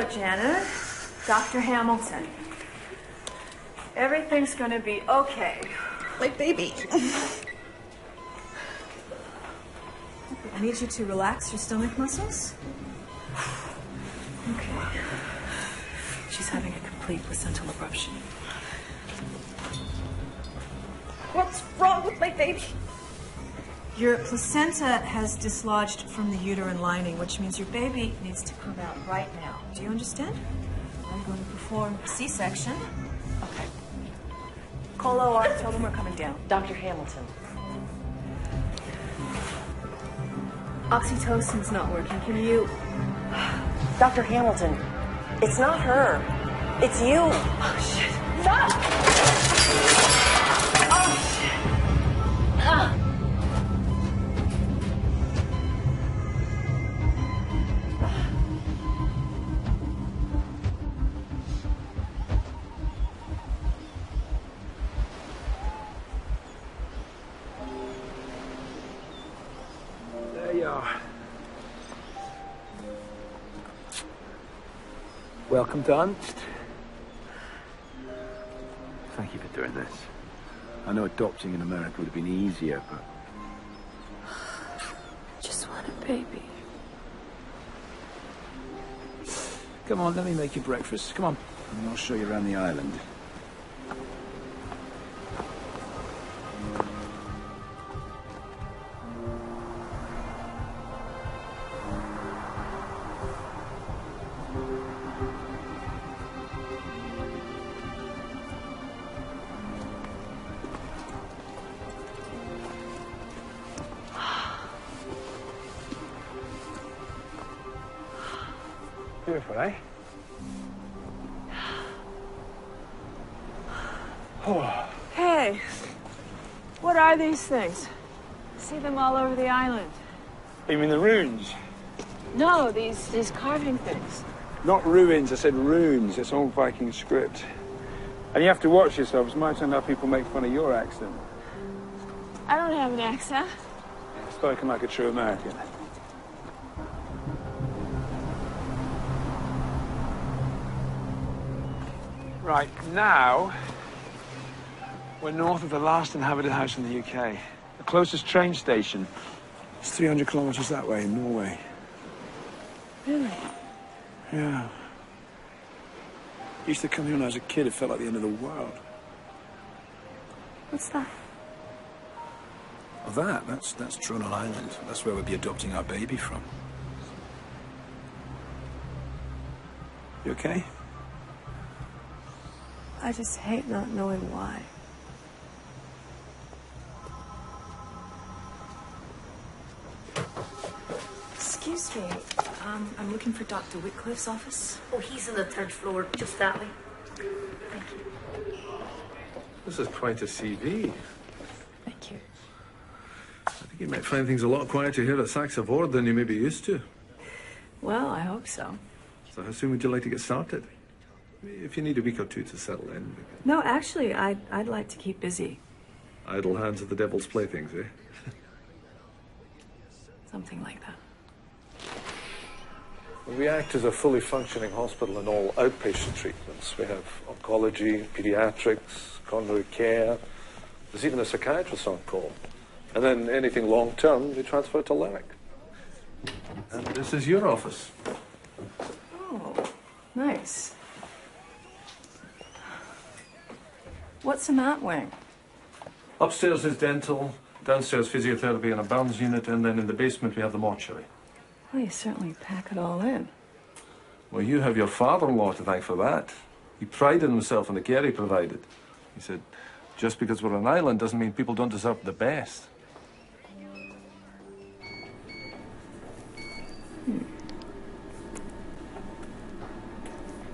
Hello, Janet. Dr. Hamilton. Everything's gonna be okay. Like baby. I need you to relax your stomach muscles. Okay. She's having a complete placental eruption. What's wrong with my baby? Your placenta has dislodged from the uterine lining, which means your baby needs to come out right now. Do you understand? I'm going to perform a C-section. Okay. Call OR, tell them we're coming down. Dr. Hamilton. Oxytocin's not working. Can you... Dr. Hamilton, it's not her. It's you. Oh, shit. Stop! Oh, shit. There you are. Welcome, Don. Thank you for doing this. I know adopting in America would have been easier, but... Just want a baby. Come on, let me make you breakfast. Come on. And I'll show you around the island. Beautiful, eh? Oh. Hey, what are these things? I see them all over the island. You mean the runes? No, these carving things. Not ruins, I said runes. It's old Viking script. And you have to watch yourselves. Might turn out people make fun of your accent. I don't have an accent. Spoken like a true American. Right, now, we're north of the last inhabited house in the UK. The closest train station is 300 kilometers that way in Norway. Really? Yeah. I used to come here when I was a kid. It felt like the end of the world. What's that? Well, that's Tronal Island. That's where we'll be adopting our baby from. You okay? I just hate not knowing why. Excuse me, I'm looking for Dr. Whitcliffe's office. Oh, he's on the third floor, just that way. Thank you. This is quite a CV. Thank you. I think you might find things a lot quieter here at Saxe-Ford than you may be used to. Well, I hope so. So how soon would you like to get started? If you need a week or two to settle in. No, actually, I'd like to keep busy. Idle hands are the devil's playthings, eh? Something like that. We act as a fully functioning hospital in all outpatient treatments. We have oncology, pediatrics, coronary care. There's even a psychiatrist on call. And then anything long-term, we transfer to Limerick. And this is your office. Oh, nice. What's in that wing? Upstairs is dental, downstairs physiotherapy and a burns unit, and then in the basement we have the mortuary. Well, you certainly pack it all in. Well, you have your father-in-law to thank for that. He prided himself on the care he provided. He said, just because we're an island doesn't mean people don't deserve the best.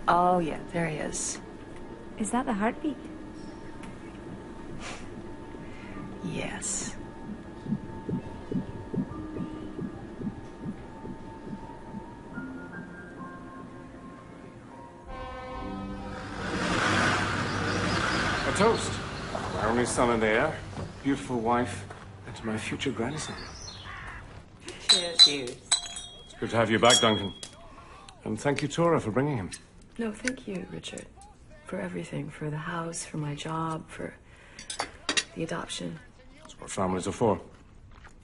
Oh, yeah, there he is. Is that the heartbeat? Yes. A toast. My only son and heir, beautiful wife, and to my future grandson. Cheers. It's good to have you back, Duncan. And thank you, Tora, for bringing him. No, thank you, Richard. For everything. For the house, for my job, for the adoption. That's what families are for.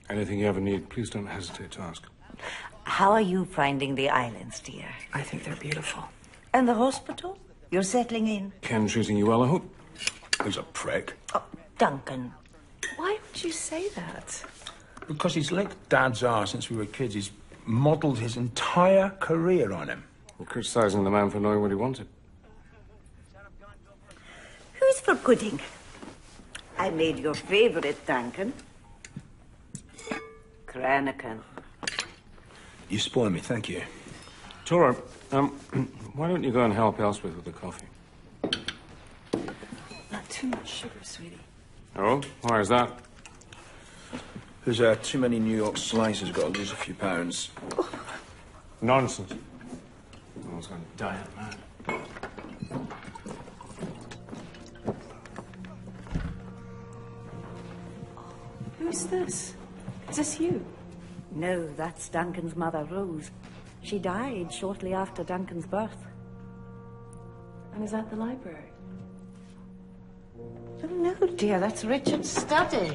Anything you ever need, please don't hesitate to ask. How are you finding the islands, dear? I think they're beautiful. And the hospital? You're settling in? Ken treating you well, I hope? He's a prick. Oh, Duncan. Why would you say that? Because he's licked Dad's arse since we were kids. He's modelled his entire career on him. You're criticising the man for knowing what he wanted. Who's for pudding? I made your favourite, Duncan. Cranacan. You spoil me, thank you. Tora, why don't you go and help Elspeth with the coffee? Not too much sugar, sweetie. Oh, why is that? There's too many New York slices, got to lose a few pounds. Nonsense. I was going to diet mad. Who's this? Is this you? No, that's Duncan's mother, Rose. She died shortly after Duncan's birth. And is that the library? Oh, no, dear, that's Richard's study.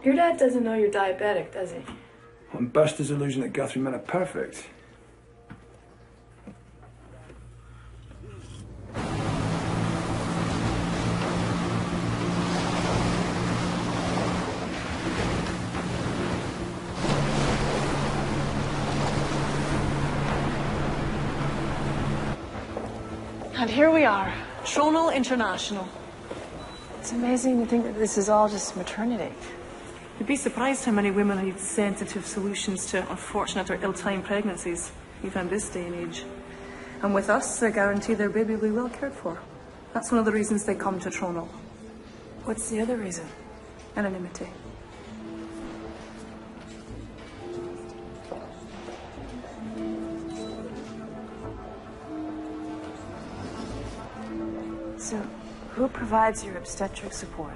Your dad doesn't know you're diabetic, does he? And burst his illusion that Guthrie meant it perfect. And here we are, Tronal International. It's amazing to think that this is all just maternity. You'd be surprised how many women need sensitive solutions to unfortunate or ill-timed pregnancies, even in this day and age. And with us, they guarantee their baby will be well cared for. That's one of the reasons they come to Tronal. What's the other reason? Anonymity. So, who provides your obstetric support?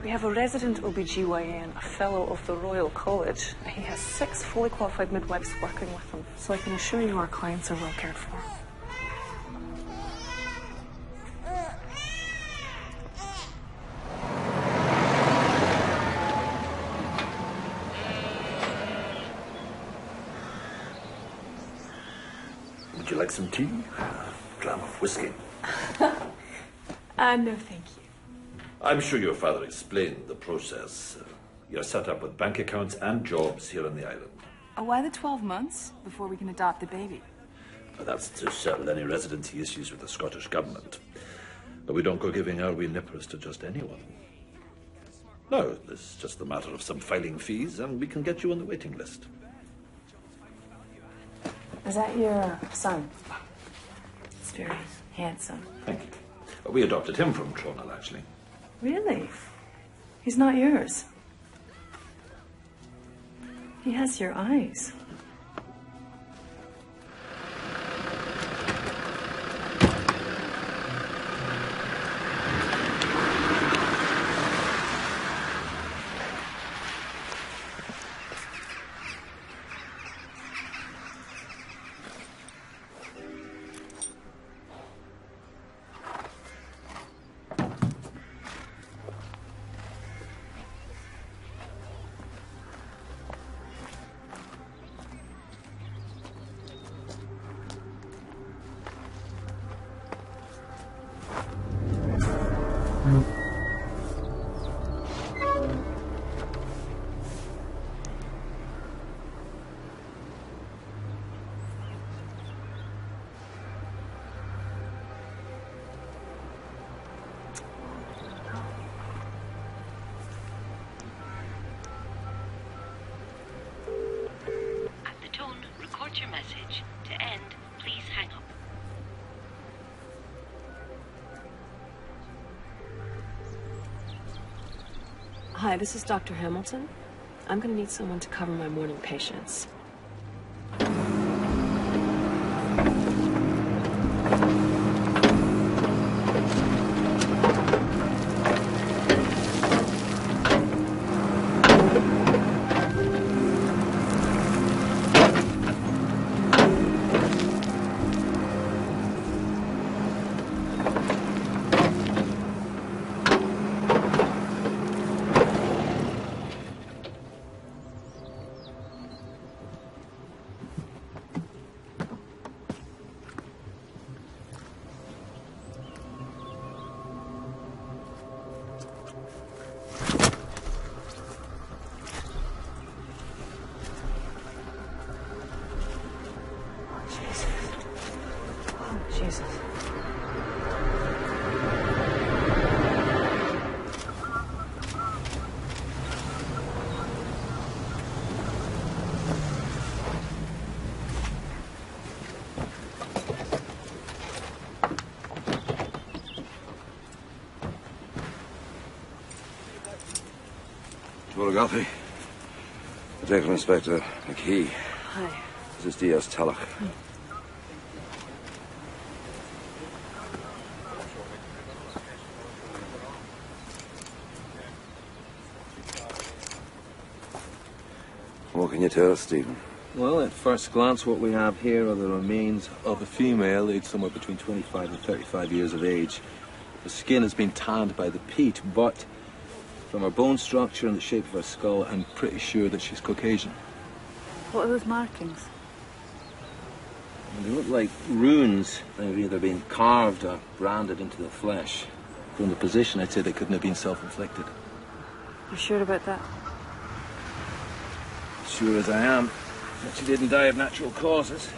We have a resident OBGYN, a fellow of the Royal College. He has 6 fully qualified midwives working with him, so I can assure you our clients are well cared for. Would you like some tea? A dram of whiskey? No, thank you. I'm sure your father explained the process. You're set up with bank accounts and jobs here on the island. Why the 12 months before we can adopt the baby? That's to settle any residency issues with the Scottish government. But we don't go giving our wee nippers to just anyone. No, it's just a matter of some filing fees, and we can get you on the waiting list. Is that your son? He's very handsome. Thank you. We adopted him from Tronal, actually. Really? He's not yours. He has your eyes. Your message. To end, please hang up. Hi, this is Dr. Hamilton. I'm going to need someone to cover my morning patients. Alfie. Detective Inspector McKee. Hi. This is D.S. Tulloch. What can you tell us, Stephen? Well, at first glance, what we have here are the remains of a female aged somewhere between 25 and 35 years of age. The skin has been tanned by the peat, but from her bone structure and the shape of her skull, I'm pretty sure that she's Caucasian. What are those markings? They look like runes. They've either been carved or branded into the flesh. From the position, I'd say they couldn't have been self-inflicted. You sure about that? Sure as I am that she didn't die of natural causes.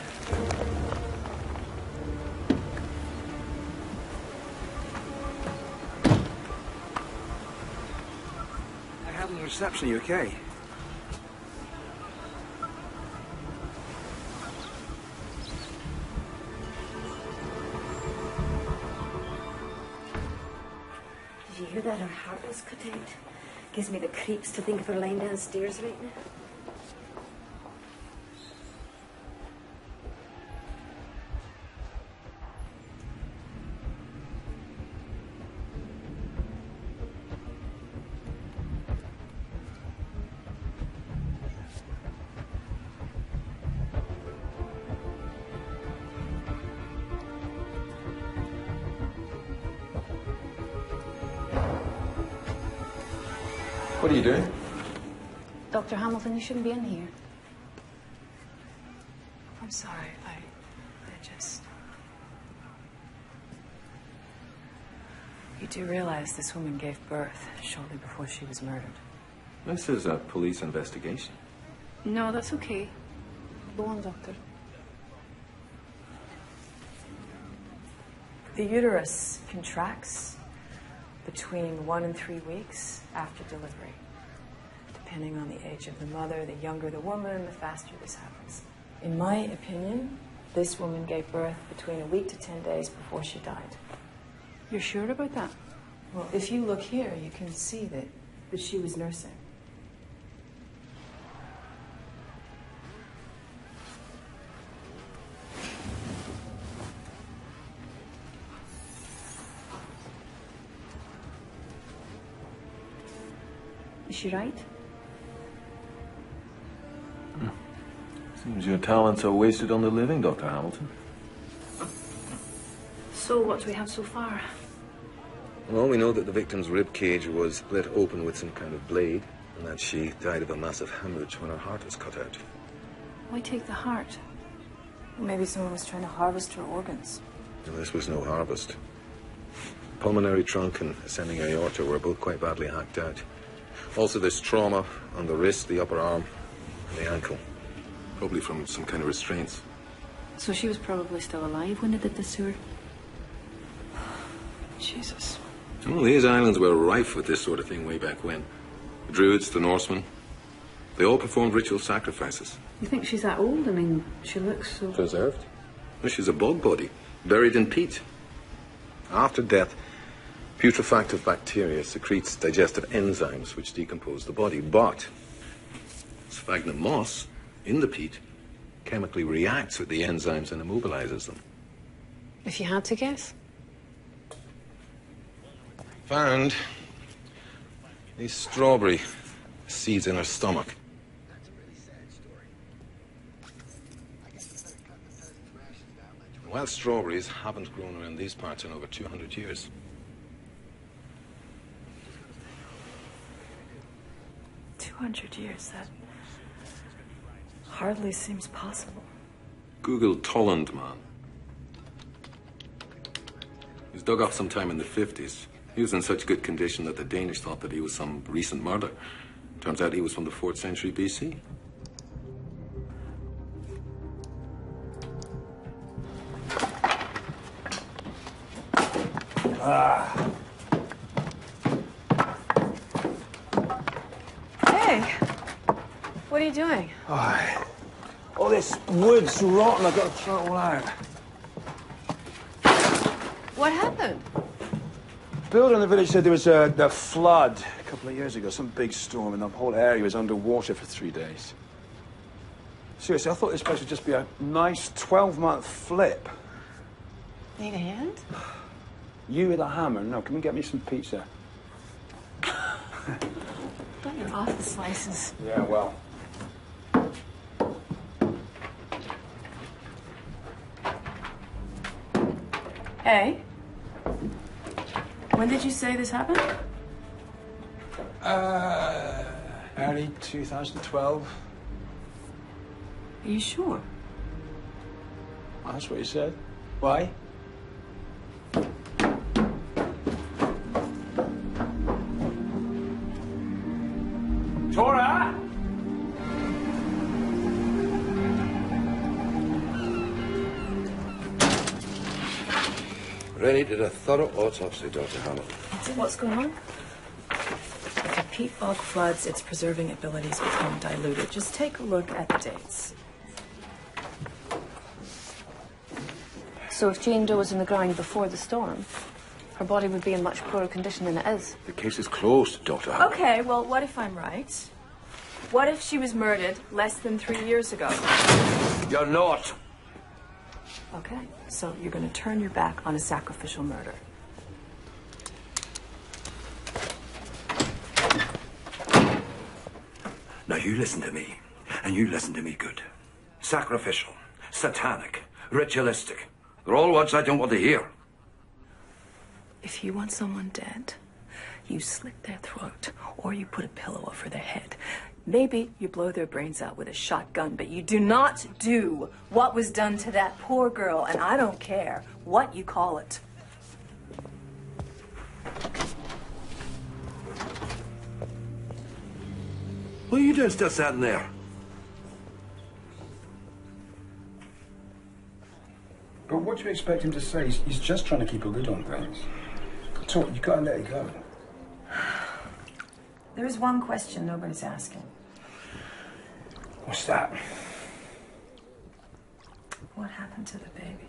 I have the reception. Are you okay? Did you hear that? Her heart was cut out. Gives me the creeps to think of her lying downstairs right now. What are you doing? Dr. Hamilton, you shouldn't be in here. I'm sorry. I just... You do realize this woman gave birth shortly before she was murdered? This is a police investigation. No, that's okay. Go on, Doctor. The uterus contracts between 1 and 3 weeks after delivery. Depending on the age of the mother, the younger the woman, the faster this happens. In my opinion, this woman gave birth between a week to 10 days before she died. You're sure about that? Well, if you look here, you can see that she was nursing. Is she right? Seems your talents are wasted on the living, Dr. Hamilton. So, what do we have so far? Well, we know that the victim's rib cage was split open with some kind of blade, and that she died of a massive hemorrhage when her heart was cut out. Why take the heart? Well, maybe someone was trying to harvest her organs. And this was no harvest. Pulmonary trunk and ascending aorta were both quite badly hacked out. Also, there's trauma on the wrist, the upper arm, and the ankle. Probably from some kind of restraints. So she was probably still alive when they did this to her? Jesus. Well, these islands were rife with this sort of thing way back when. The Druids, the Norsemen, they all performed ritual sacrifices. You think she's that old? I mean, she looks so... Preserved? Well, she's a bog body, buried in peat. After death, Putrefactive bacteria secretes digestive enzymes which decompose the body, but sphagnum moss in the peat chemically reacts with the enzymes and immobilizes them. If you had to guess? Found these strawberry seeds in her stomach. Wild strawberries haven't grown around these parts in over 200 years. 200 years, that hardly seems possible. Google Tolland man. He was dug up sometime in the 50s. He was in such good condition that the Danish thought that he was some recent murder. Turns out he was from the 4th century BC. Hey, what are you doing? Oh, all this wood's rotten. I've got to throw it all out. What happened? The builder in the village said there was a flood a couple of years ago, some big storm, and the whole area was underwater for 3 days. Seriously, I thought this place would just be a nice 12-month flip. Need a hand? You with a hammer? No, come and get me some pizza. But you're off the slices. Yeah, well. Hey, when did you say this happened? Early 2012. Are you sure? Oh, that's what he said. Why? Tora! Rennie did a thorough autopsy, Dr. Hamilton. What's going on? If a peat bog floods, its preserving abilities become diluted. Just take a look at the dates. So if Jane Doe was in the ground before the storm, her body would be in much poorer condition than it is. The case is closed, Dr. Hamilton. Okay, well, what if I'm right? What if she was murdered less than 3 years ago? You're not. Okay, so you're going to turn your back on a sacrificial murder. Now you listen to me, and you listen to me good. Sacrificial, satanic, ritualistic. They're all words I don't want to hear. If you want someone dead, you slit their throat or you put a pillow over their head. Maybe you blow their brains out with a shotgun, but you do not do what was done to that poor girl, and I don't care what you call it. What are you doing still sitting there? But what do you expect him to say? He's just trying to keep a lid on things. Talk, you gotta let it go. There is one question nobody's asking. What's that? What happened to the baby?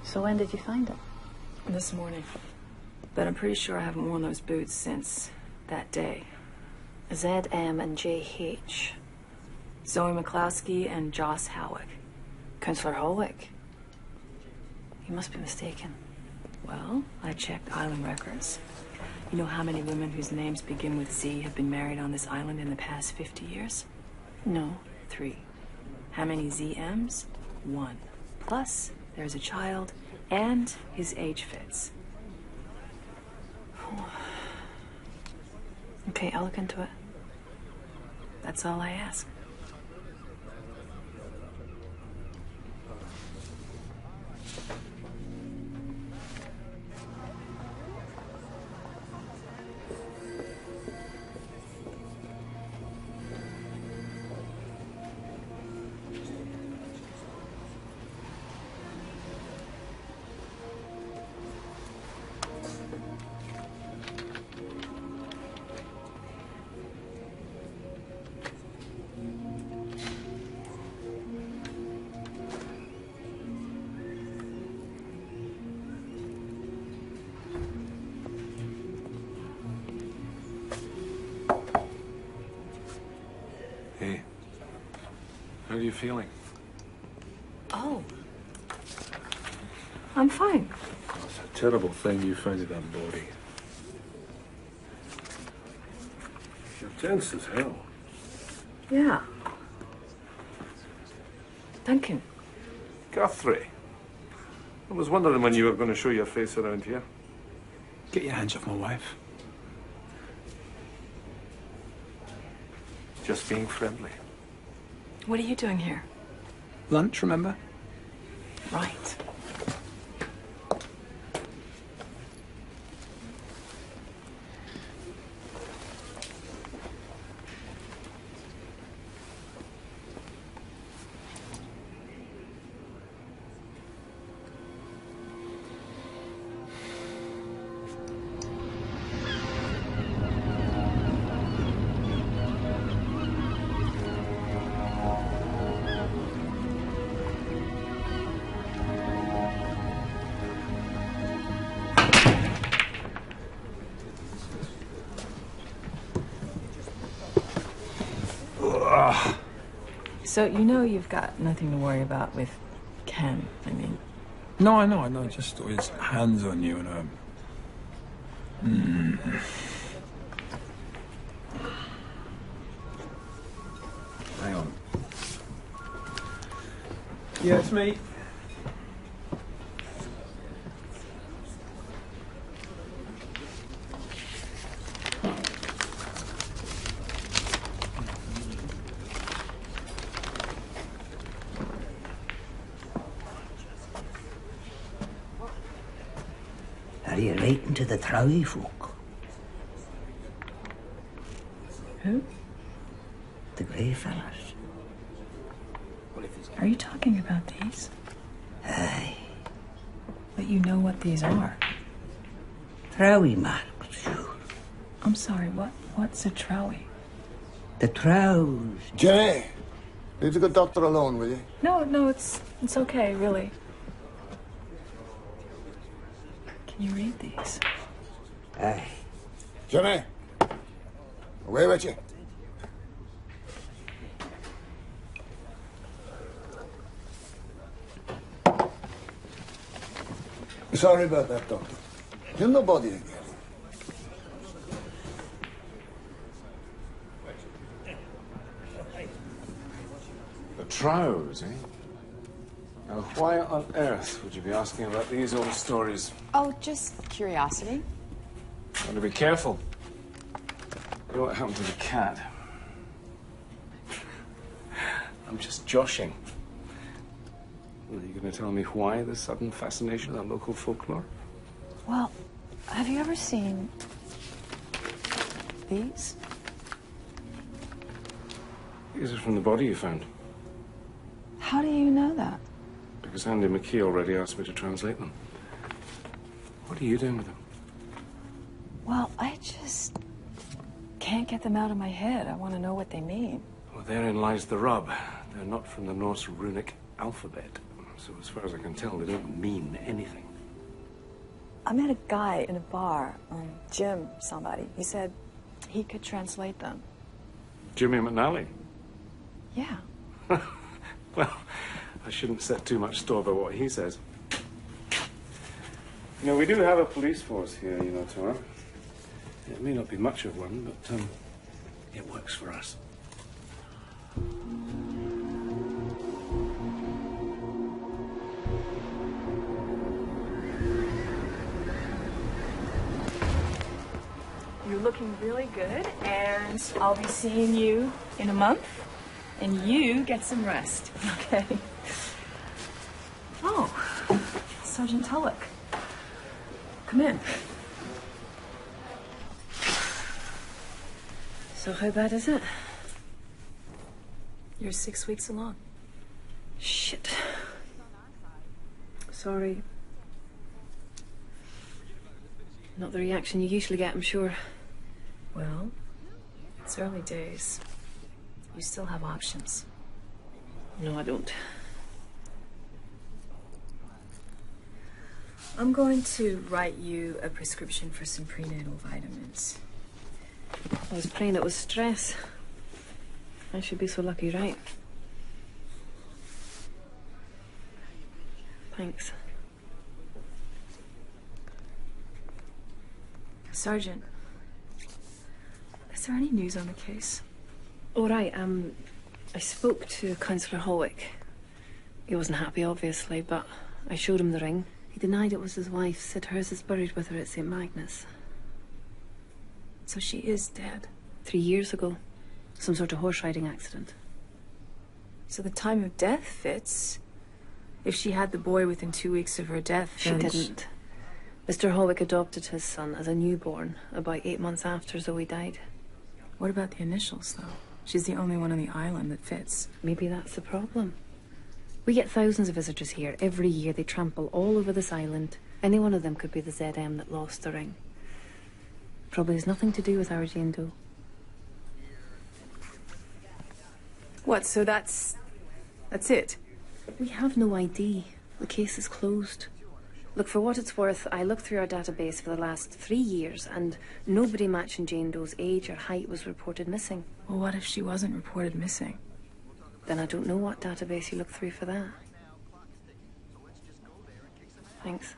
So when did you find it? This morning. But I'm pretty sure I haven't worn those boots since that day. ZM and JH. Zoe McCloskey and Joss Howick. Councillor Howick. You must be mistaken. Well, I checked island records. You know how many women whose names begin with Z have been married on this island in the past 50 years? No. 3. How many ZMs? 1. Plus, there's a child, and his age fits. Okay, I'll look into it. That's all I ask. Hey, how are you feeling? Oh. I'm fine. It's a terrible thing you found in that body. You're tense as hell. Yeah. Duncan. Guthrie. I was wondering when you were going to show your face around here. Get your hands off my wife. Just being friendly. What are you doing here? Lunch, remember? Right. So, you know you've got nothing to worry about with Ken, I mean. No, I know. Just his hands on you and Hang on. Yeah, it's me. Are you writing to the Trowie folk? Who? The grey fellas. Are you talking about these? Aye. But you know what these are. Trowie marks, sure. I'm sorry, what's a Trowie? The Trows. Jenny, leave the good doctor alone, will you? No, it's okay, really. Can you read these? Aye. Jenny, away with you. Sorry about that, Doctor. You're nobody again. The Trows, eh? Now, why on earth would you be asking about these old stories? Oh, just curiosity. Want to be careful. You know what happened to the cat? I'm just joshing. Are you going to tell me why the sudden fascination with that local folklore? Well, have you ever seen these? These are from the body you found. How do you know that? Because Andy McKee already asked me to translate them. What are you doing with them? Well, I just can't get them out of my head. I want to know what they mean. Well, therein lies the rub. They're not from the Norse runic alphabet. So as far as I can tell, they don't mean anything. I met a guy in a bar, Jim somebody. He said he could translate them. Jimmy McNally? Yeah. Well, I shouldn't set too much store by what he says. You know, we do have a police force here, you know, Tara. It may not be much of one, but it works for us. looking really good, and I'll be seeing you in a month, and you get some rest, okay? Oh, Sergeant Tulloch. Come in. So how bad is it? You're 6 weeks along. Shit. Sorry. Not the reaction you usually get, I'm sure. Well, it's early days. You still have options. No, I don't. I'm going to write you a prescription for some prenatal vitamins. I was praying it was stress. I should be so lucky, right? Thanks. Sergeant, is there any news on the case? All right, I spoke to Councillor Holwick. He wasn't happy, obviously, but I showed him the ring. He denied it was his wife, said hers is buried with her at St. Magnus. So she is dead? 3 years ago. Some sort of horse riding accident. So the time of death fits. If she had the boy within 2 weeks of her death, She didn't. Mr. Holwick adopted his son as a newborn about 8 months after Zoe died. What about the initials, though? She's the only one on the island that fits. Maybe that's the problem. We get thousands of visitors here. Every year they trample all over this island. Any one of them could be the ZM that lost the ring. Probably has nothing to do with our Jane Doe. What, so that's it? We have no ID. The case is closed. Look, for what it's worth, I looked through our database for the last 3 years and nobody matching Jane Doe's age or height was reported missing. Well, what if she wasn't reported missing? Then I don't know what database you looked through for that. Thanks.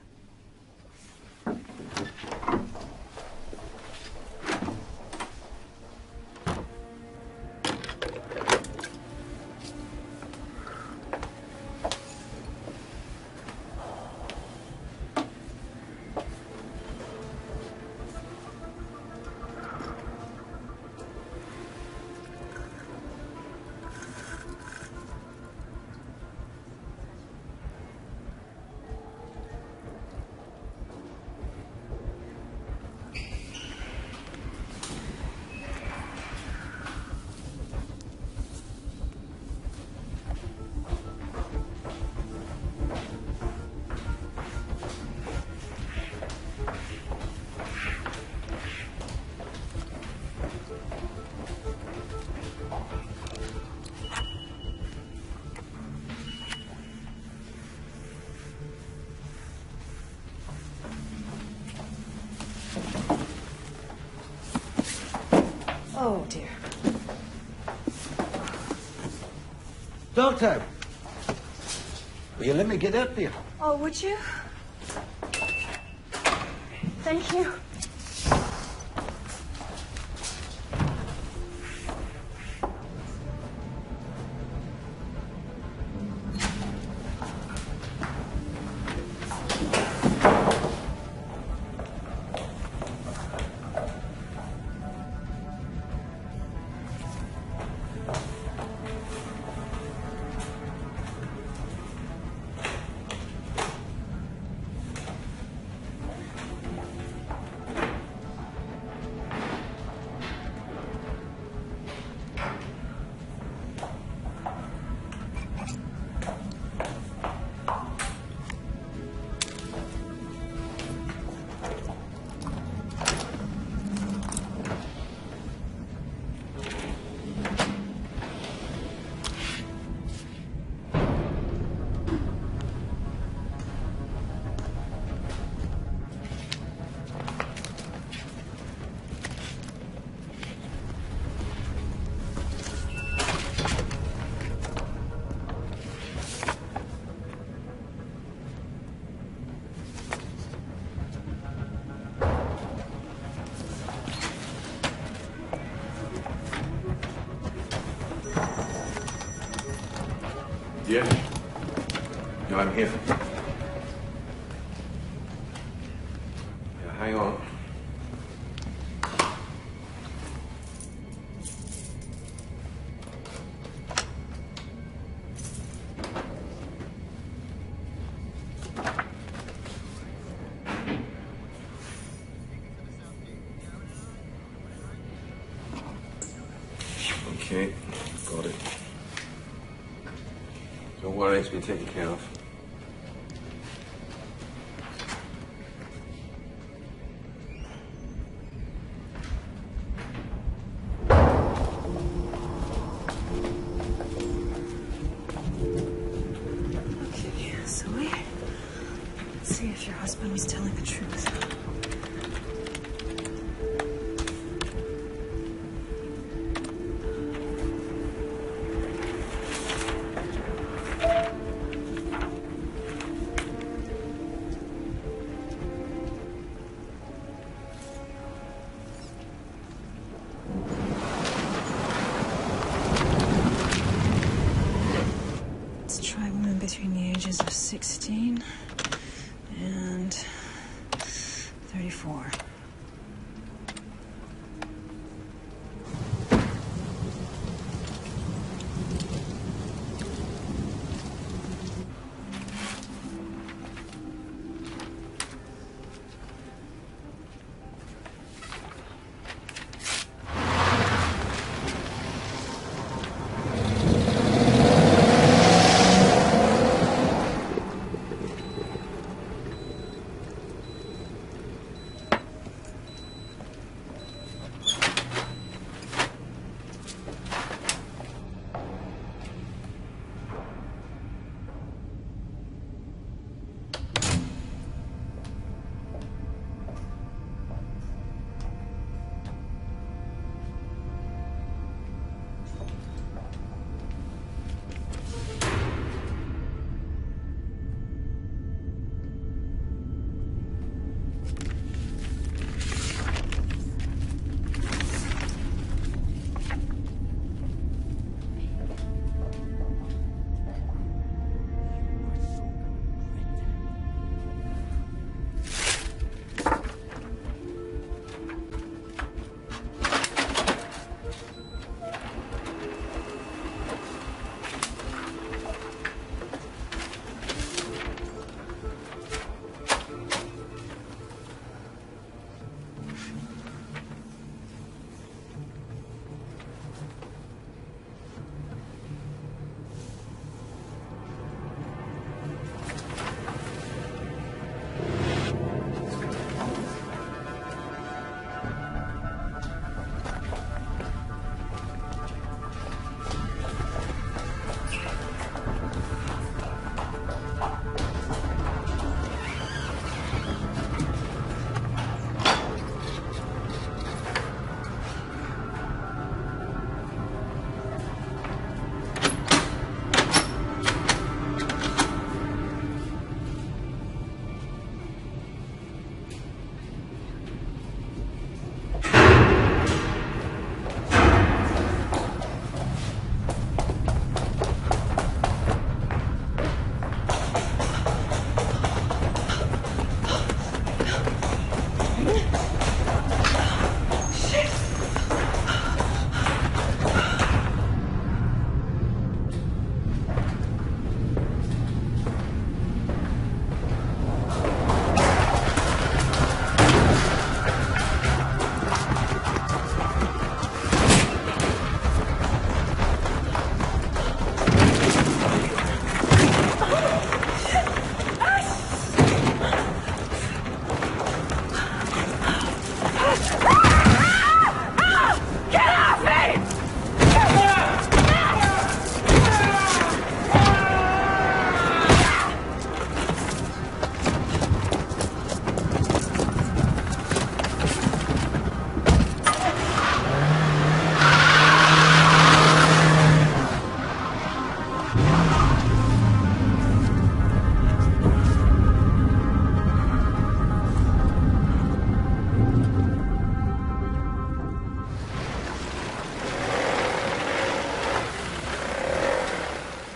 Oh, dear. Doctor! Will you let me get up there? Oh, would you? Thank you. Yeah. No, I'm here. Yeah, hang on. Okay, got it. Don't worry, it's been taken care of. Okay, Zoe. Let's see if your husband was telling the truth. Let's try women between the ages of 16 and 34.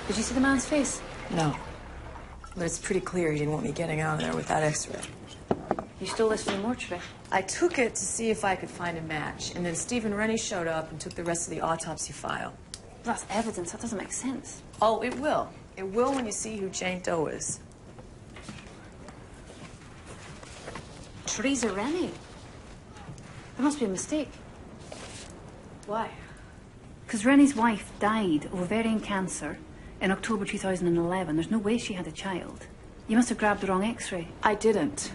Did you see the man's face? No. But it's pretty clear he didn't want me getting out of there with that X-ray. You stole this from the mortuary? I took it to see if I could find a match, and then Stephen Rennie showed up and took the rest of the autopsy file. That's evidence. That doesn't make sense. Oh, it will. It will when you see who Jane Doe is. Teresa Rennie. There must be a mistake. Why? Because Rennie's wife died of ovarian cancer in October 2011. There's no way she had a child. You must have grabbed the wrong x-ray. I didn't.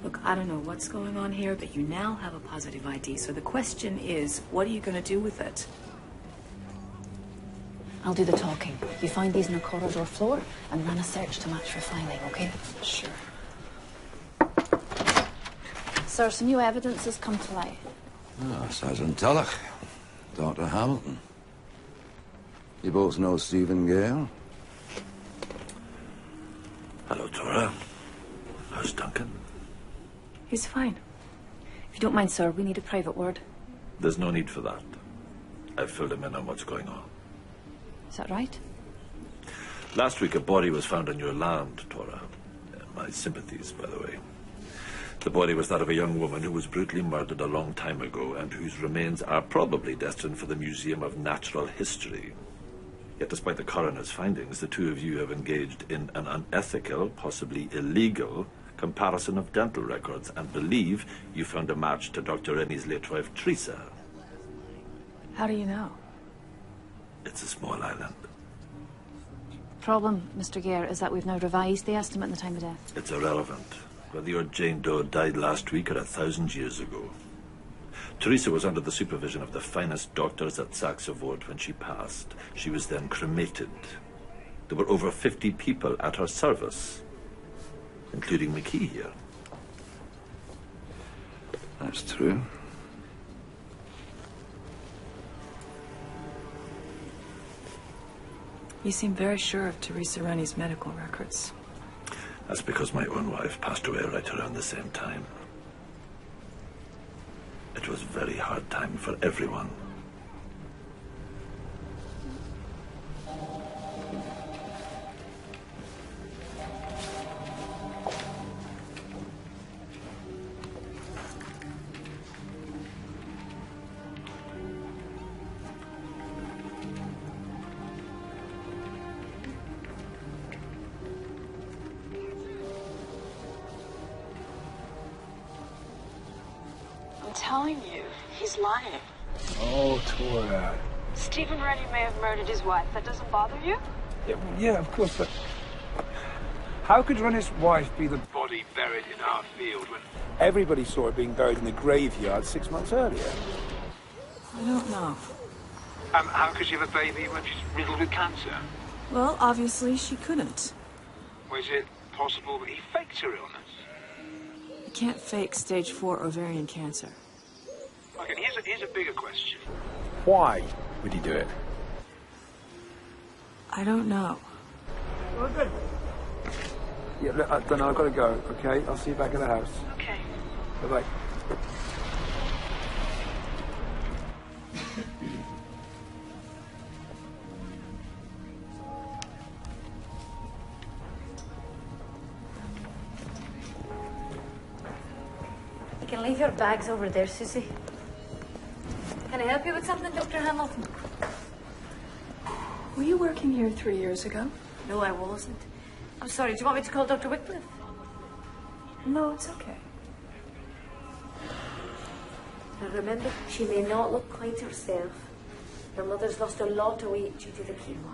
Look, I don't know what's going on here, but you now have a positive ID. So the question is, what are you going to do with it? I'll do the talking. You find these in the corridor floor and run a search to match for filing, okay? Sure. Sir, some new evidence has come to light. Ah, Sergeant Tulloch, Dr. Hamilton. You both know Stephen Gale? Hello, Tora. How's Duncan? He's fine. If you don't mind, sir, we need a private word. There's no need for that. I've filled him in on what's going on. Is that right? Last week, a body was found on your land, Tora. My sympathies, by the way. The body was that of a young woman who was brutally murdered a long time ago and whose remains are probably destined for the Museum of Natural History. Yet despite the coroner's findings, the two of you have engaged in an unethical, possibly illegal, comparison of dental records and believe you found a match to Dr. Rennie's late wife, Teresa. How do you know? It's a small island. Problem, Mr. Gare, is that we've now revised the estimate and the time of death. It's irrelevant. Whether your Jane Doe died last week or 1,000 years ago. Teresa was under the supervision of the finest doctors at Saxe Ward when she passed. She was then cremated. There were over 50 people at her service, including McKee here. That's true. You seem very sure of Teresa Rennie's medical records. That's because my own wife passed away right around the same time. It was a very hard time for everyone. Telling you, he's lying. Oh, Tora. Stephen Rennie may have murdered his wife. That doesn't bother you? Yeah, of course, but how could Rennie's wife be the body buried in our field when everybody saw it being buried in the graveyard 6 months earlier? I don't know. How could she have a baby when she's riddled with cancer? Well, obviously she couldn't. Was it possible that he faked her illness? You can't fake stage 4 ovarian cancer. Okay, here's a bigger question. Why would he do it? I don't know. Well, good. Yeah, look, I don't know, I've got to go, okay? I'll see you back at the house. Okay. Bye-bye. You can leave your bags over there, Susie. Can I help you with something, Dr. Hamilton? Were you working here 3 years ago? No, I wasn't. I'm sorry, do you want me to call Dr. Wycliffe? No, it's okay. Now remember, she may not look quite herself. Her mother's lost a lot of weight due to the chemo.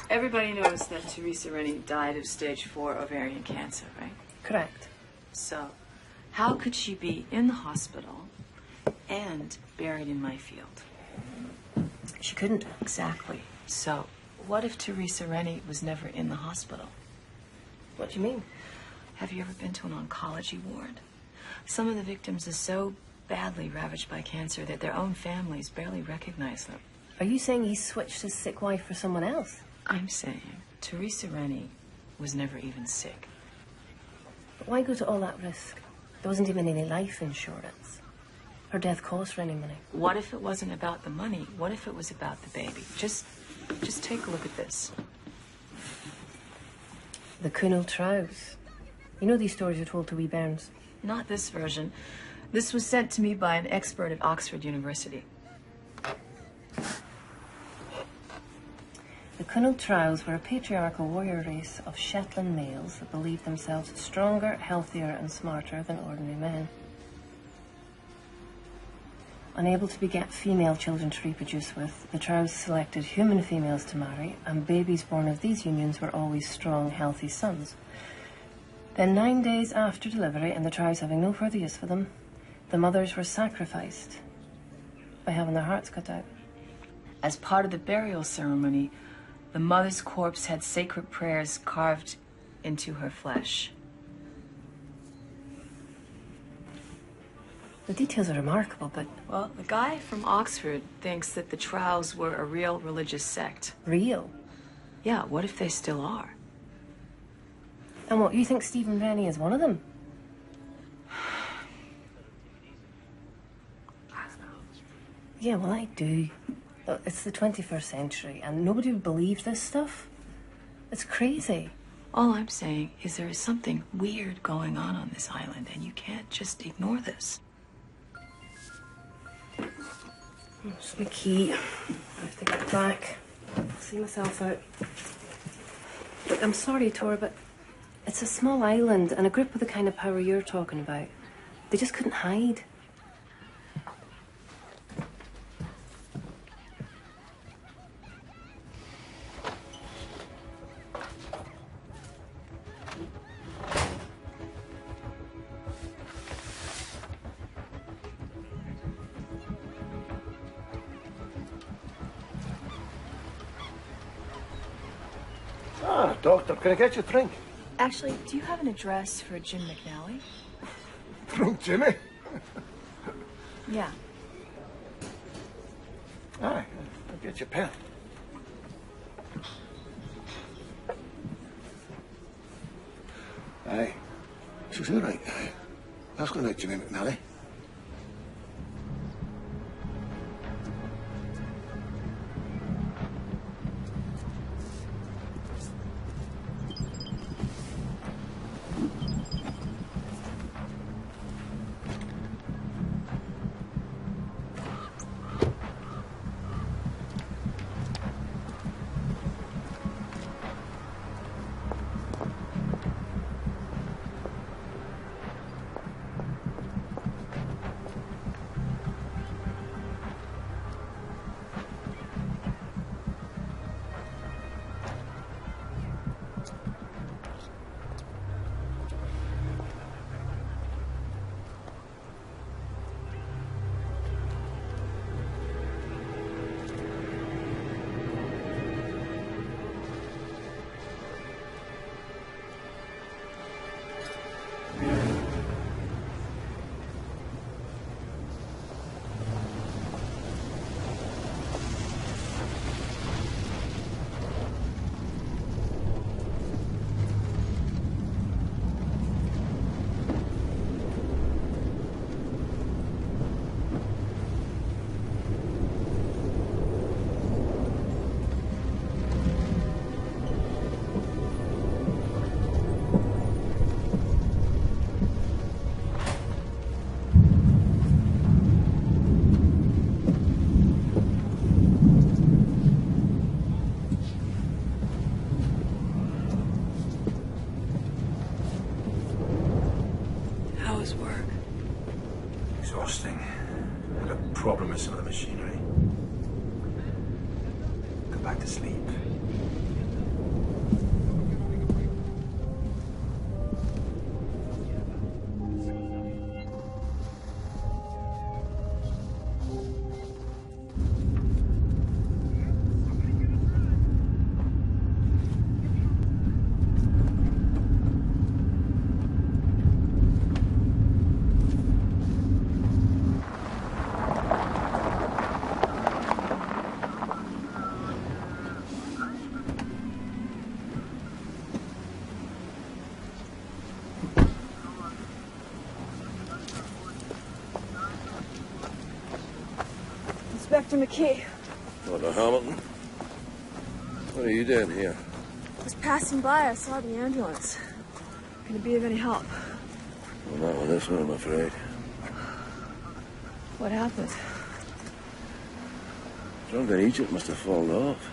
Everybody knows that Teresa Rennie died of stage 4 ovarian cancer, right? Correct. So, how could she be in the hospital and buried in my field? She couldn't. Exactly. So, what if Teresa Rennie was never in the hospital? What do you mean? Have you ever been to an oncology ward? Some of the victims are so badly ravaged by cancer that their own families barely recognize them. Are you saying he switched his sick wife for someone else? I'm saying Teresa Rennie was never even sick. But why go to all that risk? There wasn't even any life insurance. Her death cost Rennie money. What if it wasn't about the money? What if it was about the baby? Just take a look at this. The Kunal Trows. You know these stories are told to wee bairns. Not this version. This was sent to me by an expert at Oxford University. The Kunal Trows were a patriarchal warrior race of Shetland males that believed themselves stronger, healthier, and smarter than ordinary men. Unable to beget female children to reproduce with, the Trows selected human females to marry, and babies born of these unions were always strong, healthy sons. Then 9 days after delivery, and the Trows having no further use for them, the mothers were sacrificed by having their hearts cut out. As part of the burial ceremony, the mother's corpse had sacred prayers carved into her flesh. The details are remarkable, but... Well, the guy from Oxford thinks that the Trows were a real religious sect. Real? Yeah, what if they still are? And what, you think Stephen Rennie is one of them? Yeah, well, I do. Look, it's the 21st century, and nobody would believe this stuff. It's crazy. All I'm saying is there is something weird going on this island, and you can't just ignore this. It's my key. I have to get back. See myself out. Look, I'm sorry, Tor, but it's a small island, and a group with the kind of power you're talking about. They just couldn't hide. Ah, Doctor, can I get you a drink? Actually, do you have an address for Jim McNally? Drunk Jimmy? Yeah. Aye, I'll get you a pen. Aye. She's all right. That's going to Jimmy McNally. Exhausting. I've got a problem with some of the machinery. Go back to sleep. Dr. McKee. Dr. Hamilton? What are you doing here? I was passing by. I saw the ambulance. Can it be of any help? Well, not with this one, I'm afraid. What happened? Drunk in Egypt must have fallen off.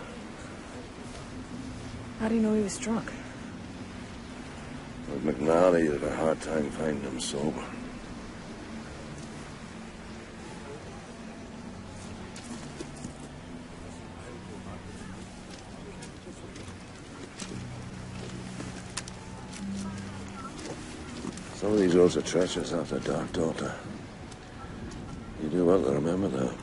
How do you know he was drunk? With McNally, you'd have a hard time finding him sober. Some of these roads are treacherous after dark, Doctor. You do well to remember that.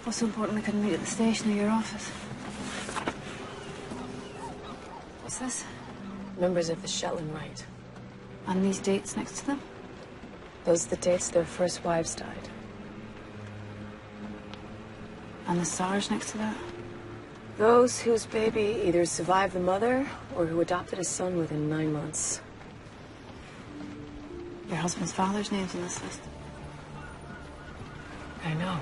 What's so important I couldn't meet at the station or your office? What's this? Members of the Shetland Rite. And these dates next to them? Those are the dates their first wives died. And the stars next to that? Those whose baby either survived the mother or who adopted a son within 9 months. Your husband's father's name's on this list. I know.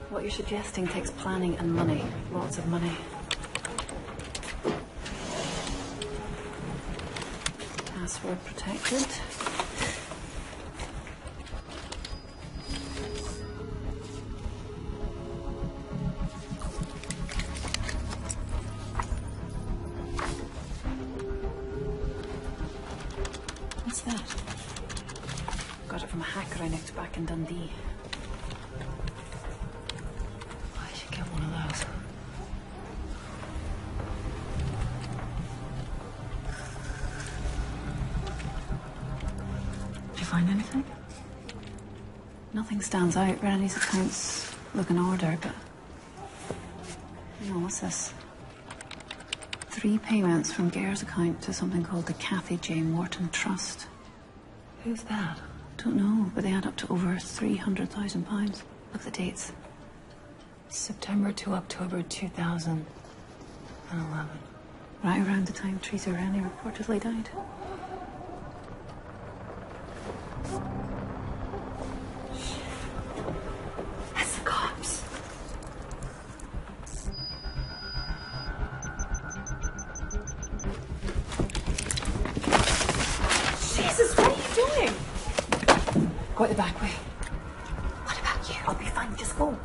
What you're suggesting takes planning and money. Lots of money. Password protected. What's that? Got it from a hacker I nicked back in Dundee. I should get one of those. Did you find anything? Nothing stands out. Rennie's accounts look in order, but... No, what's this? 3 payments from Gare's account to something called the Cathy J. Morton Trust. Who's that? Don't know, but they add up to over £300,000. Look at the dates. September to October 2011. Right around the time Teresa Rennie reportedly died. That's the cops. Jesus, what are you doing? Go out the back way. What about you? I'll be fine, just go.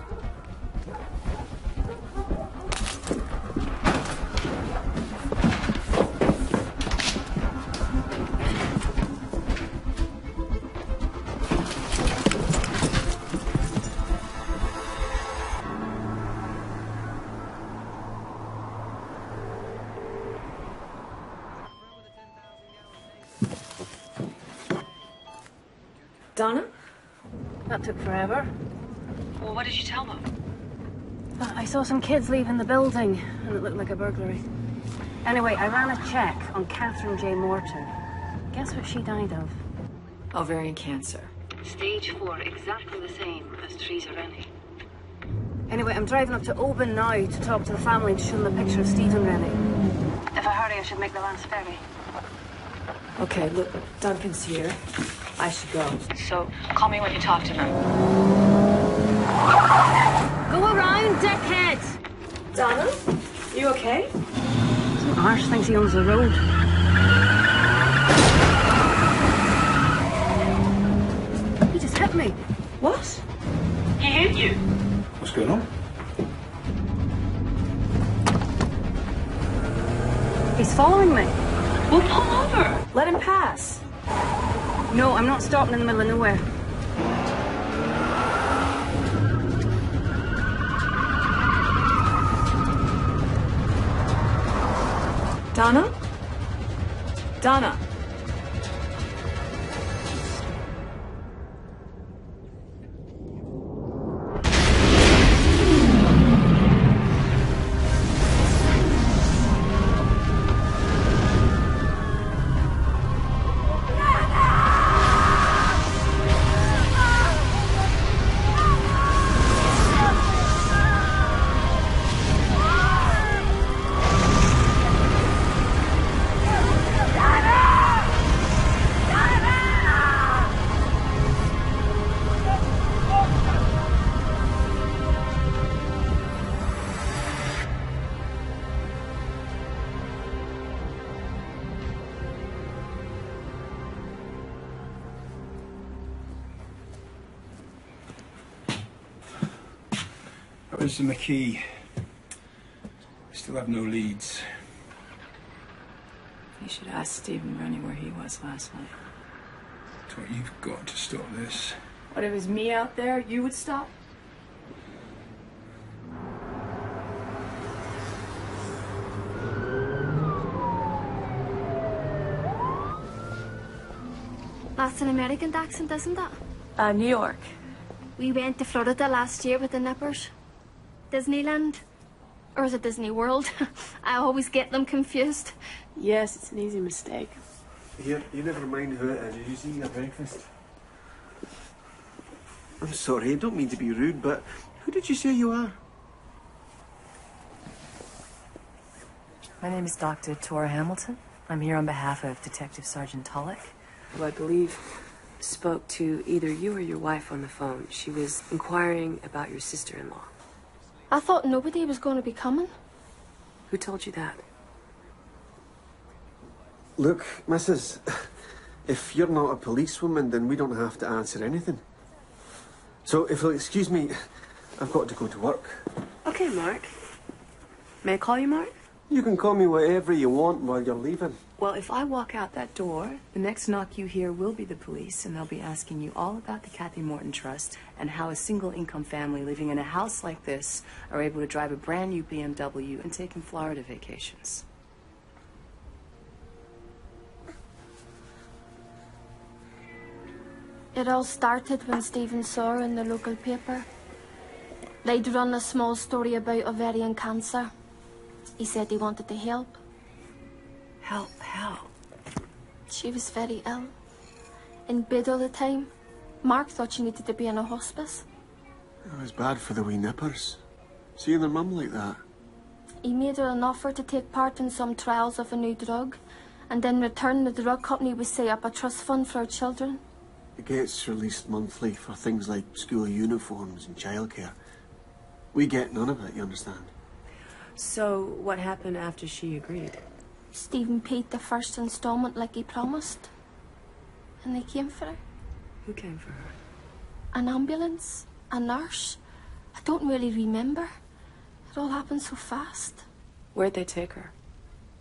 Donna? That took forever. Well, what did you tell them? I saw some kids leaving the building, and it looked like a burglary. Anyway, I ran a check on Catherine J. Morton. Guess what she died of? Ovarian cancer. Stage 4, exactly the same as Teresa Rennie. Anyway, I'm driving up to Oban now to talk to the family and show them a picture of Stephen Rennie. If I hurry, I should make the last ferry. Okay, look, Duncan's here. I should go. So, call me when you talk to her. Go around, dickhead! Donna, you okay? Some arse thinks he owns the road. He just hit me. What? He hit you. What's going on? He's following me. Well, pull over. Let him pass. No, I'm not stopping in the middle of nowhere. Donna? Donna. Mr. McKee. Still have no leads. You should ask Stephen Rennie where he was last night. But you've got to stop this. What, if it was me out there, you would stop? That's an American accent, isn't it? New York. We went to Florida last year with the Nippers. Disneyland? Or is it Disney World? I always get them confused. Yes, it's an easy mistake. Here, you never mind who it is. Did you see your breakfast? I'm sorry, I don't mean to be rude, but who did you say you are? My name is Dr. Tora Hamilton. I'm here on behalf of Detective Sergeant Tulloch. Who I believe spoke to either you or your wife on the phone. She was inquiring about your sister-in-law. I thought nobody was going to be coming. Who told you that? Look, Mrs., if you're not a policewoman, then we don't have to answer anything. So, if you'll excuse me, I've got to go to work. Okay, Mark. May I call you Mark? You can call me whatever you want while you're leaving. Well, if I walk out that door, the next knock you hear will be the police, and they'll be asking you all about the Kathy Morton Trust and how a single-income family living in a house like this are able to drive a brand-new BMW and take in Florida vacations. It all started when Stephen saw her in the local paper. They'd run a small story about ovarian cancer. He said he wanted to help. Help, how? She was very ill. In bed all the time. Mark thought she needed to be in a hospice. It was bad for the wee nippers. Seeing their mum like that. He made her an offer to take part in some trials of a new drug, and in return the drug company would set up a trust fund for her children. It gets released monthly for things like school uniforms and childcare. We get none of it, you understand? So, what happened after she agreed? Stephen paid the first installment like he promised. And they came for her. Who came for her? An ambulance, a nurse. I don't really remember. It all happened so fast. Where'd they take her?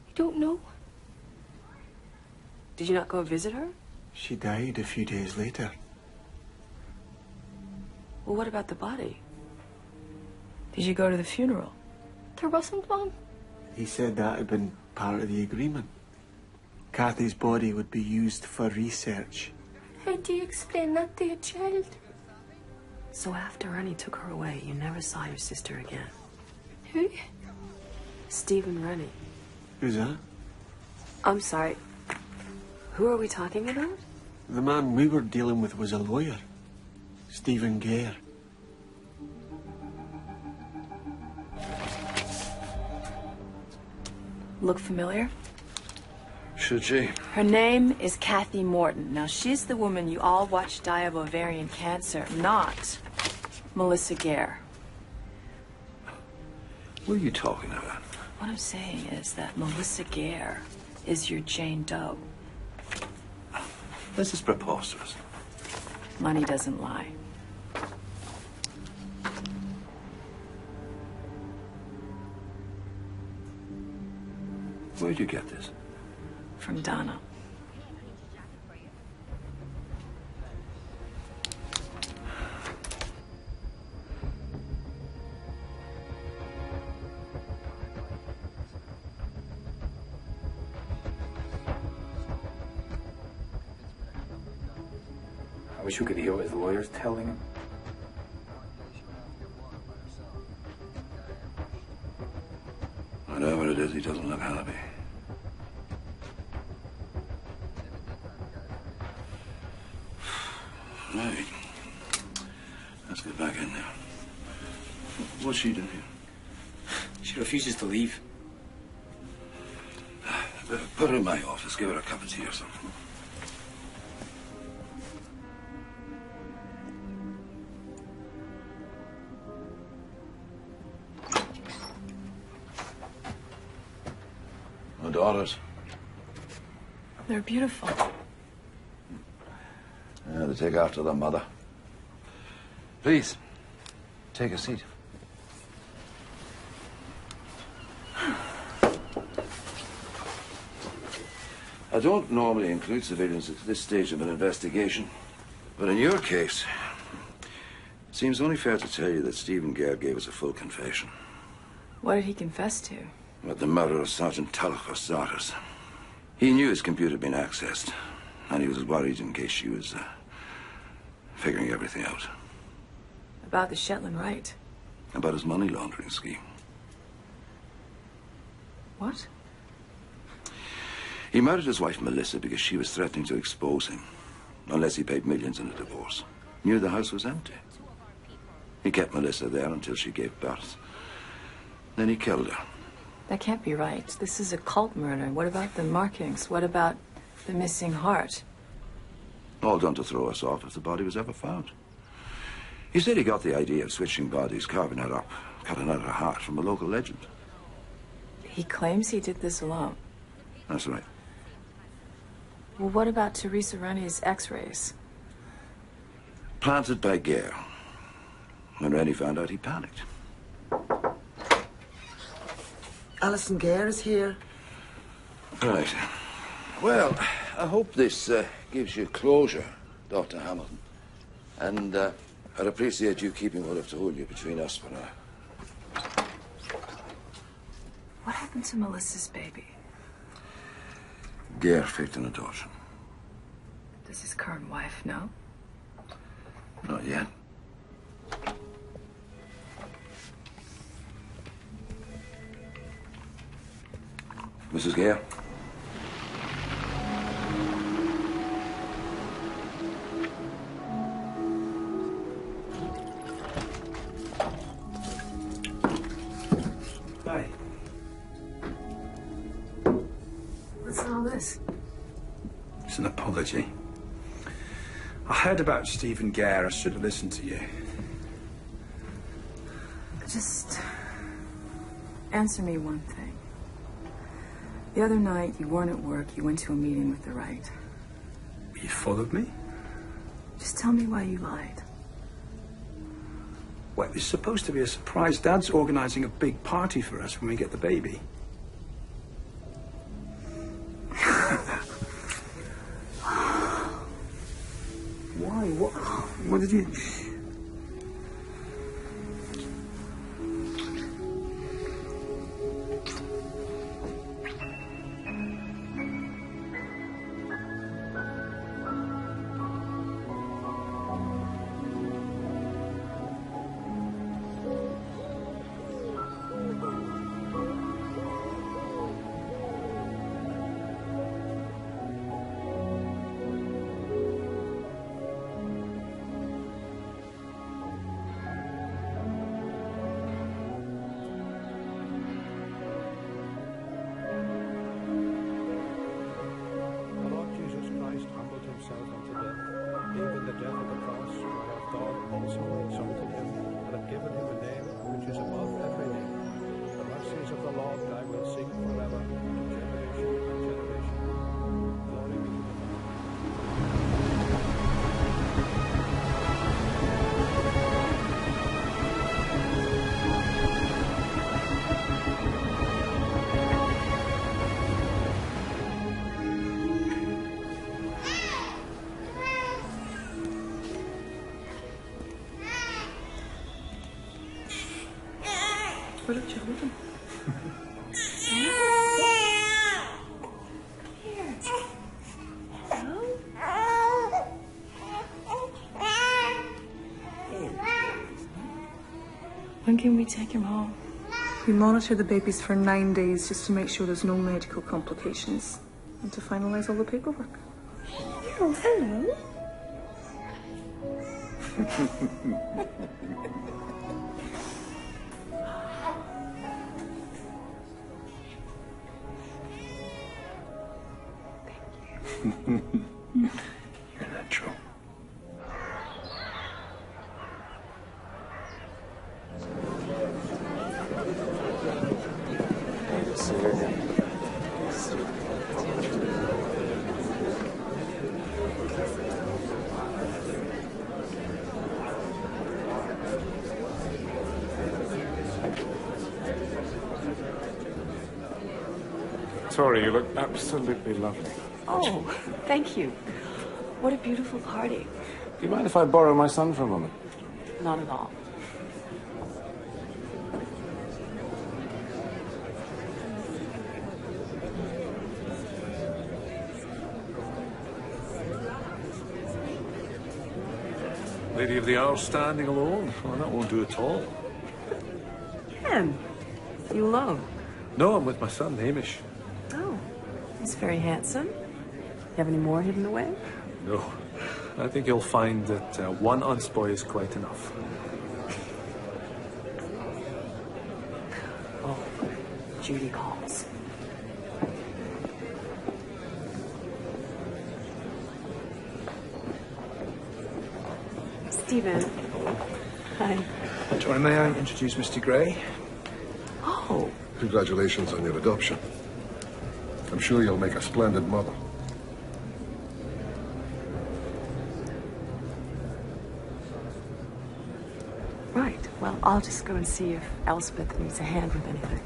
I don't know. Did you not go visit her? She died a few days later. Well, what about the body? Did you go to the funeral? There wasn't one. He said that had been part of the agreement. Kathy's body would be used for research. How do you explain that to a child? So after Rennie took her away, you never saw your sister again? Who? Stephen Rennie. Who's that? I'm sorry. Who are we talking about? The man we were dealing with was a lawyer. Stephen Gare. Look familiar? Should she? Her name is Kathy Morton. Now, she's the woman you all watched die of ovarian cancer, not Melissa Gare. What are you talking about? What I'm saying is that Melissa Gare is your Jane Doe. This is preposterous. Money doesn't lie. Where'd you get this? From Donna. I wish we could hear what his lawyer's telling him. Whatever it is, he doesn't look happy. Right. Let's get back in there. What's she doing here? She refuses to leave. Put her in my office. Give her a cup of tea or something. My daughters. They're beautiful. Yeah, they take after their mother. Please, take a seat. I don't normally include civilians at this stage of an investigation, but in your case, it seems only fair to tell you that Stephen Gare gave us a full confession. What did he confess to? About the murder of Sergeant Tulloch's daughters. He knew his computer had been accessed, and he was worried in case she was figuring everything out. About the Shetland Rite. About his money laundering scheme. What? He murdered his wife, Melissa, because she was threatening to expose him, unless he paid millions in a divorce. Knew the house was empty. He kept Melissa there until she gave birth. Then he killed her. That can't be right. This is a cult murder. What about the markings? What about the missing heart? All done to throw us off if the body was ever found. He said he got the idea of switching bodies, carving her up, cutting out her heart from a local legend. He claims he did this alone. That's right. Well, what about Teresa Rennie's x-rays? Planted by Gare. When Rennie found out, he panicked. Alison Gare is here. Right. Well, I hope this gives you closure, Dr. Hamilton. And I'd appreciate you keeping what I've told you between us for now. What happened to Melissa's baby? Gare faked an abortion. Does his current wife know? Not yet. Mrs. Gare? Hi. What's all this? It's an apology. I heard about Stephen Gare. I should have listened to you. Just answer me one thing. The other night, you weren't at work. You went to a meeting with the right. You followed me? Just tell me why you lied. Well, it's supposed to be a surprise. Dad's organizing a big party for us when we get the baby. Why? What did you... called someone exalted him, and have given him a name which is above every name. The mercies of the Lord I will sing forever, to generation and generation. Glory be to the What did you hold him? When can we take him home? We monitor the babies for 9 days just to make sure there's no medical complications and to finalize all the paperwork. Oh, hello. You're natural. Tori, you look absolutely lovely. Oh, thank you. What a beautiful party. Do you mind if I borrow my son for a moment? Not at all. Lady of the Hour standing alone? Well, that won't do at all. Ken, you alone? No, I'm with my son, Hamish. Oh, he's very handsome. You have any more hidden away? No. I think you'll find that one unspoy is quite enough. Oh, Judy calls. Stephen. Hi. Tori, may I introduce Mr. Gray? Oh. Congratulations on your adoption. I'm sure you'll make a splendid mother. Right. Well, I'll just go and see if Elspeth needs a hand with anything.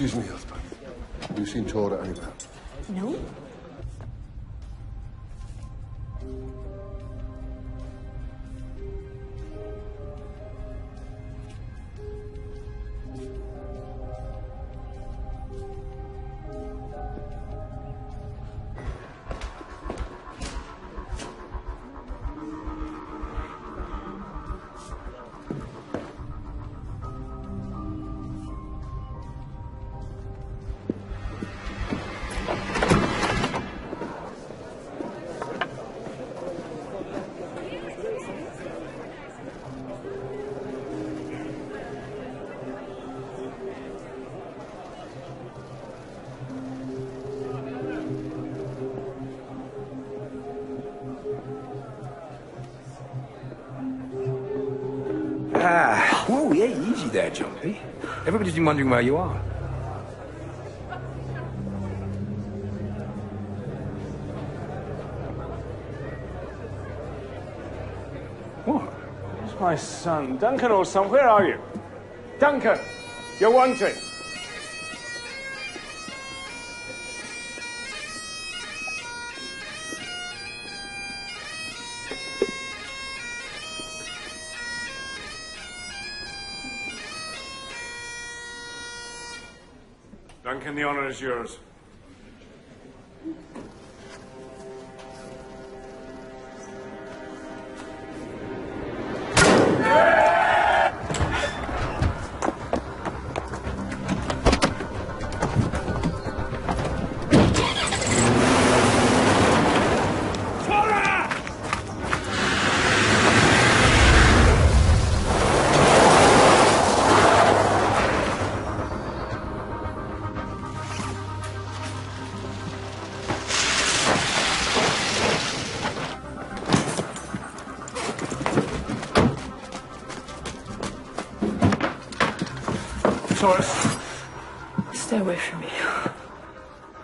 Excuse me, husband. Have you seen Tora anywhere? No. Whoa, yeah, easy there, Jumpy. Everybody's been wondering where you are. What? It's my son. Duncan or son, where are you? Duncan! You're wanted! Duncan, the honor is yours. Stay away from me.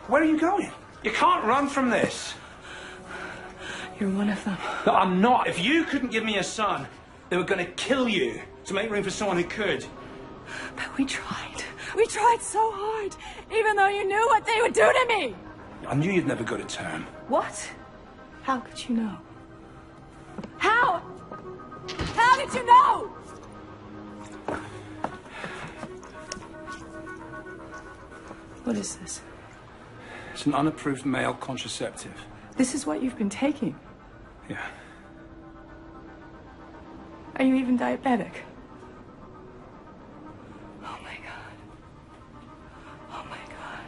Where are you going? You can't run from this. You're one of them. No, I'm not. If you couldn't give me a son, they were going to kill you to make room for someone who could. But we tried. We tried so hard, even though you knew what they would do to me. I knew you'd never go to term. What? How could you know? How? How did you know? What is this? It's an unapproved male contraceptive. This is what you've been taking. Yeah. Are you even diabetic? Oh my God. Oh my God.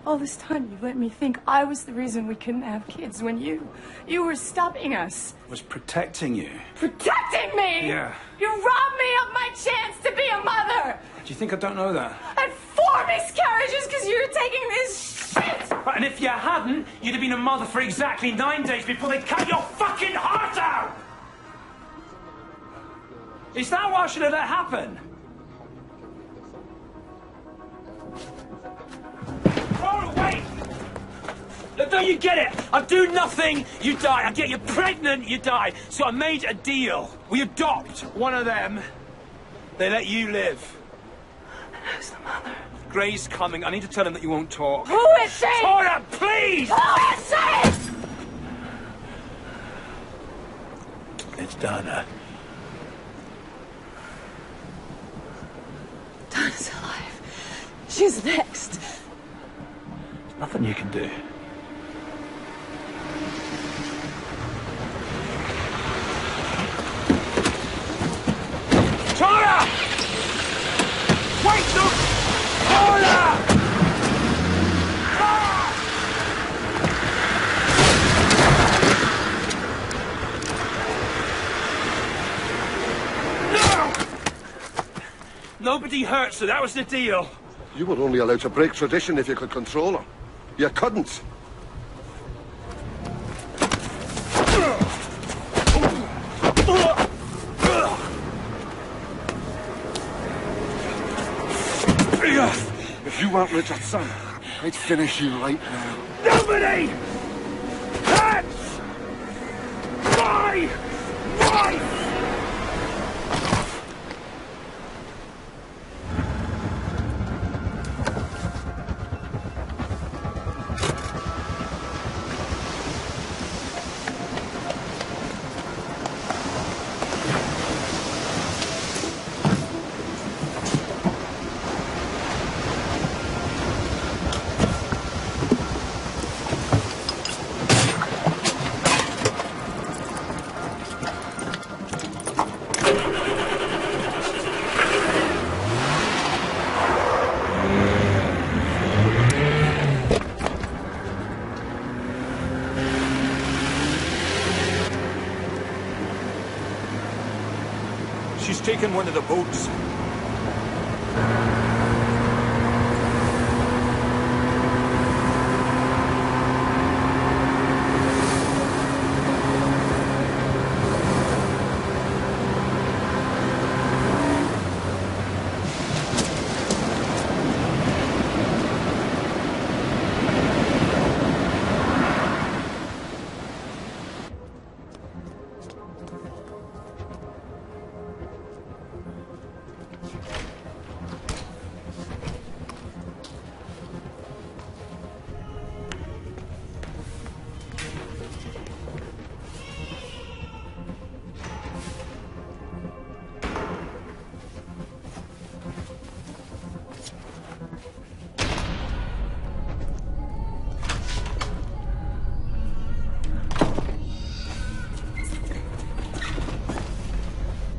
All this time you let me think I was the reason we couldn't have kids when you were stopping us. I was protecting you. Protecting me? Yeah. You robbed me of my chance to be a mother. Do you think I don't know that? I had 4 miscarriages because you were taking this shit. Right, and if you hadn't, you'd have been a mother for exactly 9 days before they cut your fucking heart out! Is that what I should have let happen? Oh, wait! Don't you get it? I do nothing, you die. I get you pregnant, you die. So I made a deal. We adopt one of them. They let you live. Who's the mother? Gray's coming. I need to tell him that you won't talk. Who is she? Tora, please! Who is she? It's Dana. Dana's alive. She's next. There's nothing you can do. Tora! Wait, look! Tora! No! Nobody hurts her. That was the deal. You were only allowed to break tradition if you could control her. You couldn't. If you weren't Richard's son, I'd finish you right now. Nobody hurts my wife! taken one of the boats.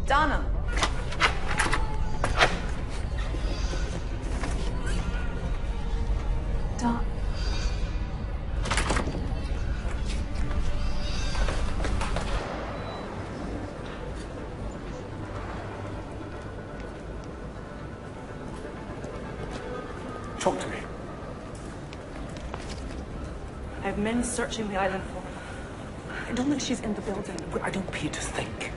Donna. Don. Talk to me. I have men searching the island for her. I don't think she's in the building. I don't pay to think.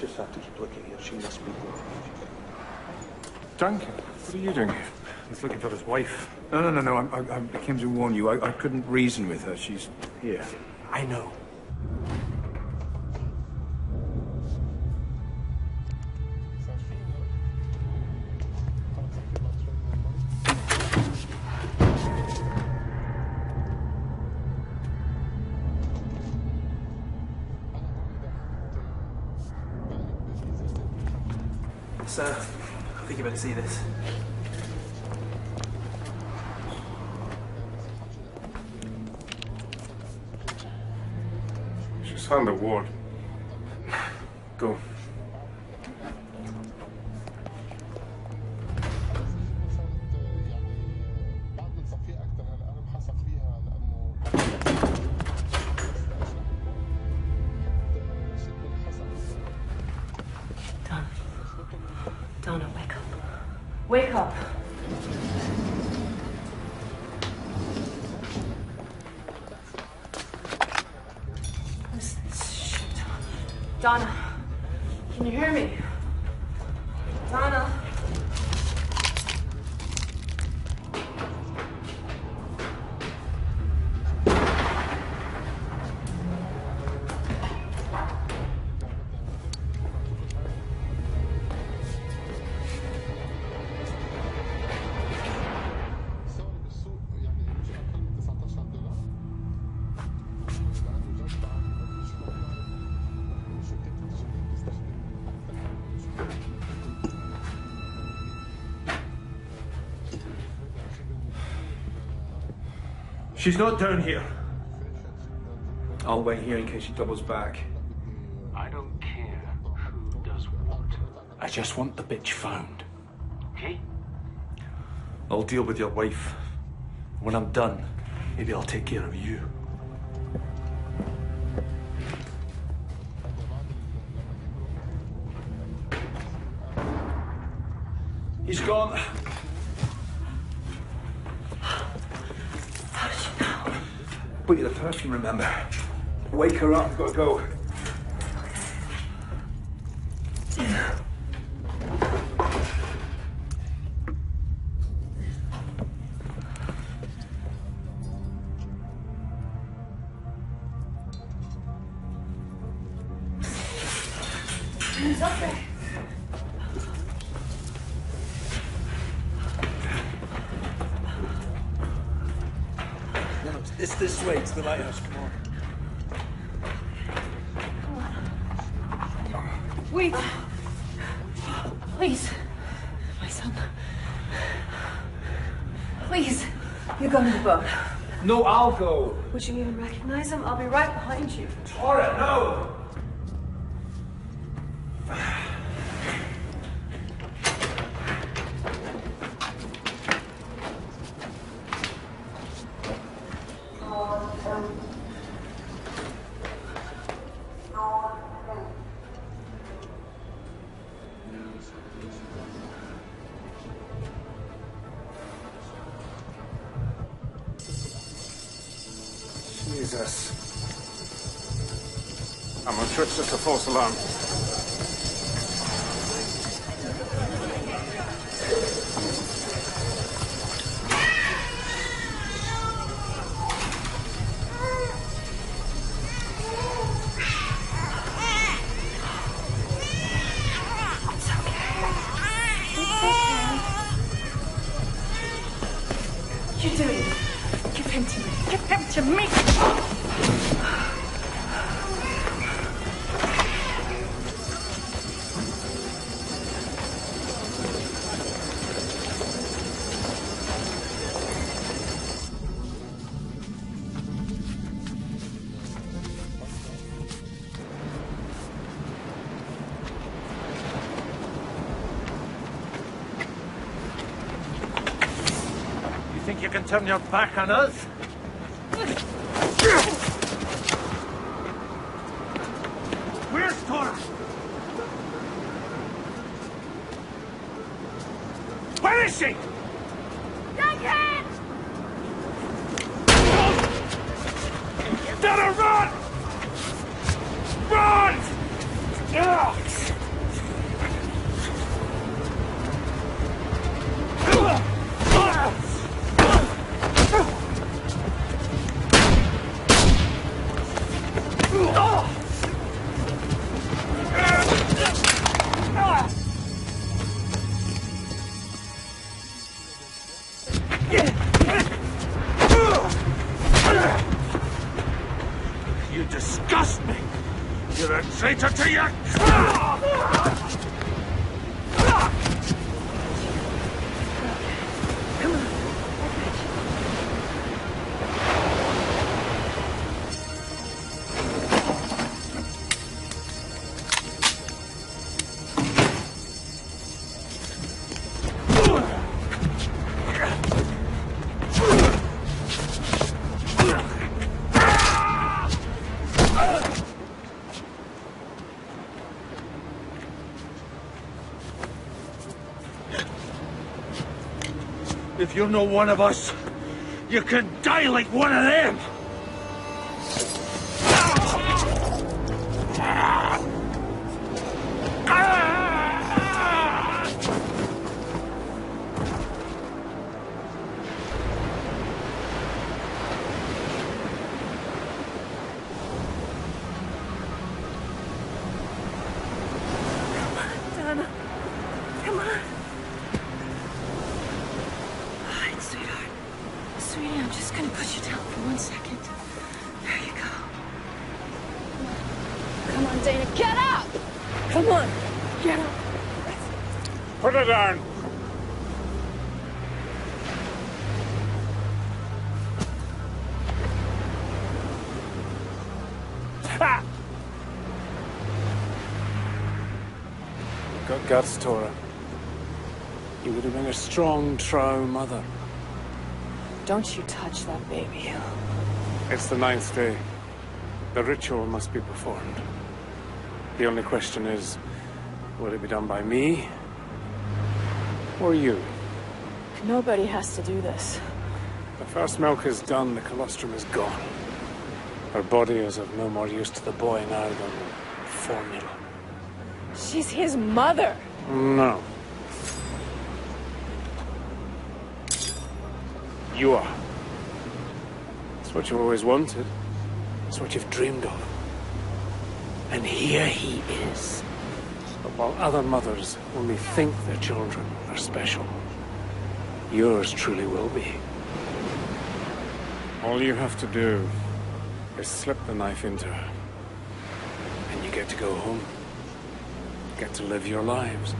Just have to keep looking here. She must be there. Duncan, what are you doing here? He's looking for his wife. No. I came to warn you. I couldn't reason with her. She's here. I know. Sir, I think you better see this. She's on the ward. Go. Donna, wake up. Wake up. What's this shit? Donna, can you hear me? Donna. She's not down here. I'll wait here in case she doubles back. I don't care who does what. I just want the bitch found. Okay? I'll deal with your wife. When I'm done, maybe I'll take care of you. He's gone. Put you the perfume, remember? Wake her up, I've got to go. He's up there. No, it's this way. It's the lighthouse. Come on. Wait. Please. My son. Please. You go to the boat. No, I'll go. Would you even recognize him? I'll be right behind you. Tora, no! Jesus. I'm sure it's just a false alarm. You do it. Give him to me. Give him to me. You think you can turn your back on us? Where's Tora? Where is she? Duncan! Let her run! Run! Ugh. You disgust me! You're a traitor to your... If you're not one of us, you can die like one of them! Donna. Come on. All right, sweetheart. Sweetie, I'm just gonna put you down for 1 second. There you go. Come on, Dana, get up! Come on, get up. Put her down. Got guts, Tora. You would have been a strong, true mother. Don't you touch that baby. It's the 9th day. The ritual must be performed. The only question is, will it be done by me or you? Nobody has to do this. The first milk is done, the colostrum is gone. Her body is of no more use to the boy now than formula. She's his mother. No. You are. It's what you always wanted. It's what you've dreamed of. And here he is. While other mothers only think their children are special, yours truly will be. All you have to do is slip the knife into her, and you get to go home. Get to live your lives.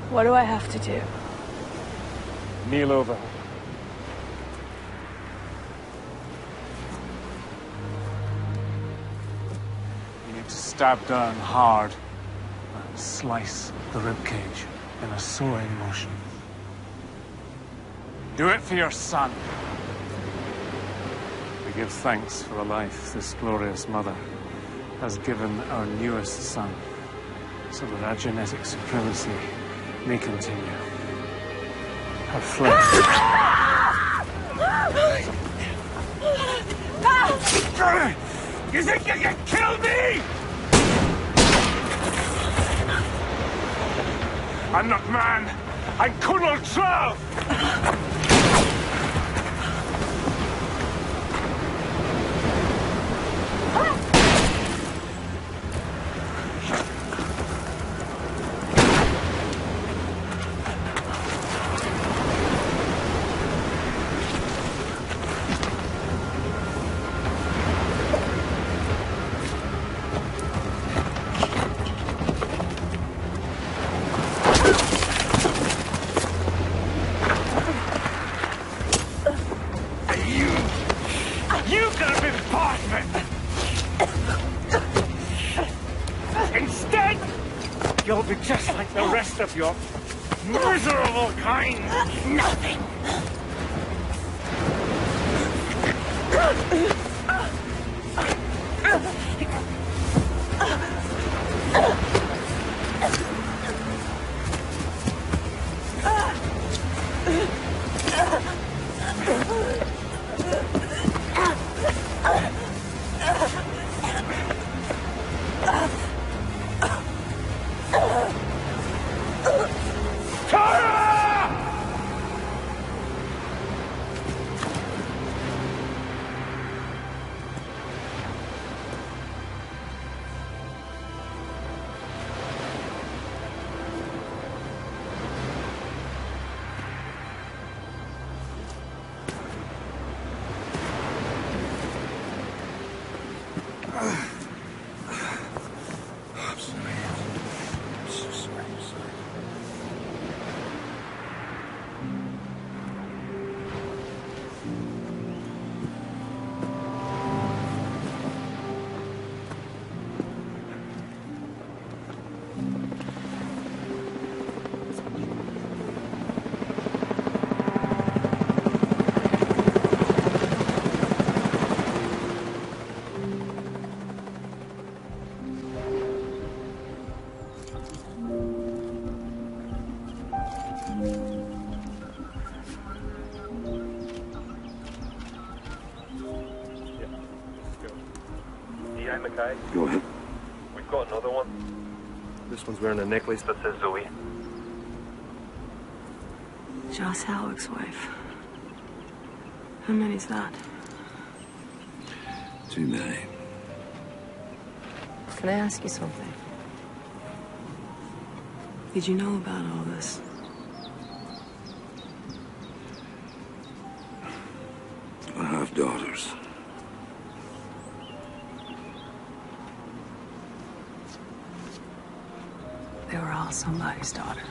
What do I have to do? Kneel over her. You need to stab down hard and slice the ribcage in a sewing motion. Do it for your son. We give thanks for the life this glorious mother has given our newest son, so that our genetic supremacy may continue. Her flesh. You think you can kill me? I'm not man. I'm Colonel Trout. You'll be just like the rest of your miserable kind. Nothing. Go ahead. We've got another one. This one's wearing a necklace that says Zoe. Joss Halleck's wife. How many's that? Too many. Can I ask you something? Did you know about all this? I have daughters. They were all somebody's daughter.